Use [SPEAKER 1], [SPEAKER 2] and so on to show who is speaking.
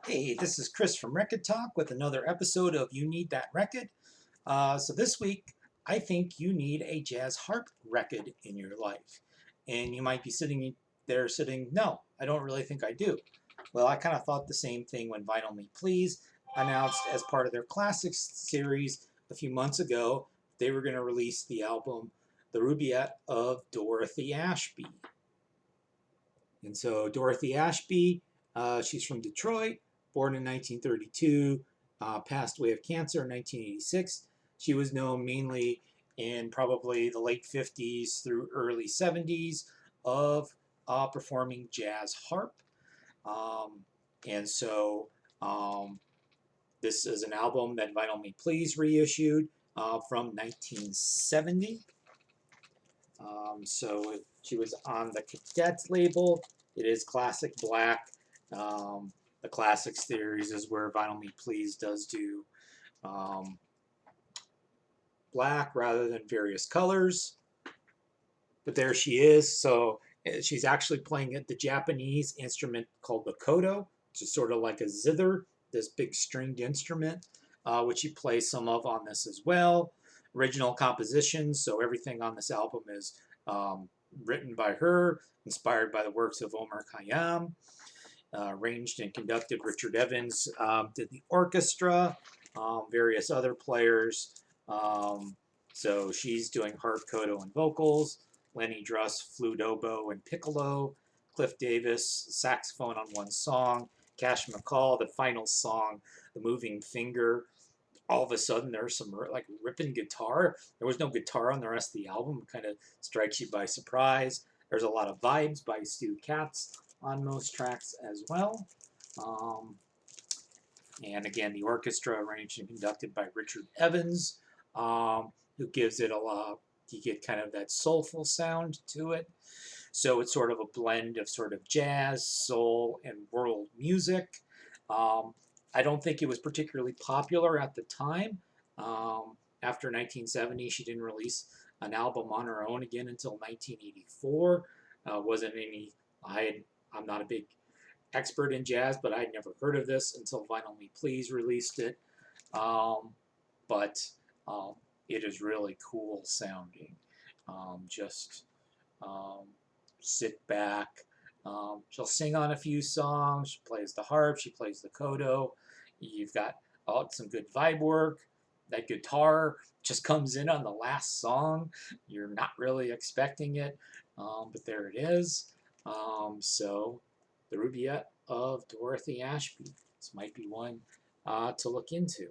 [SPEAKER 1] Hey, this is Chris from Rekkid Talk with another episode of You Need That Rekkid. So this week, I think you need a jazz harp record in your life. And you might be sitting there no, I don't really think I do. Well, I kind of thought the same thing when Vinyl Me Please announced as part of their classics series a few months ago, they were going to release the album The Rubaiyat of Dorothy Ashby. And so Dorothy Ashby, she's from Detroit, born in 1932, passed away of cancer in 1986. She was known mainly in probably the late 50s through early 70s of performing jazz harp. Um, and so um, this is an album that Vinyl Me Please reissued from 1970. So she was on the Cadets label. It is classic black. The classics series is where Vinyl Me Please does do um, black rather than various colors. But there she is. So she's actually playing the Japanese instrument called the koto, which is sort of like a zither, this big stringed instrument, which she plays some of on this as well. Original compositions, so everything on this album is written by her, inspired by the works of Omar Khayyam. Arranged and conducted Richard Evans, did the orchestra, various other players. So she's doing harp, koto, and vocals. Lenny Druss, flute, oboe, and piccolo. Cliff Davis, saxophone on one song. Cash McCall, the final song, The Moving Finger. All of a sudden, there's some like ripping guitar. There was no guitar on the rest of the album. It kind of strikes you by surprise. There's a lot of vibes by Stu Katz on most tracks as well. Um, and again, the orchestra arranged and conducted by Richard Evans, who gives it a lot. You get kind of that soulful sound to it. So it's sort of a blend of sort of jazz, soul, and world music. Um, I don't think it was particularly popular at the time. After 1970, she didn't release an album on her own again until 1984. Wasn't any. I'm not a big expert in jazz, but I'd never heard of this until Vinyl Me Please released it. Um, but um, it is really cool sounding. Just sit back. She'll sing on a few songs. She plays the harp. She plays the koto. You've got some good vibe work. That guitar just comes in on the last song. You're not really expecting it, but there it is. So, the Rubaiyat of Dorothy Ashby. This might be one to look into.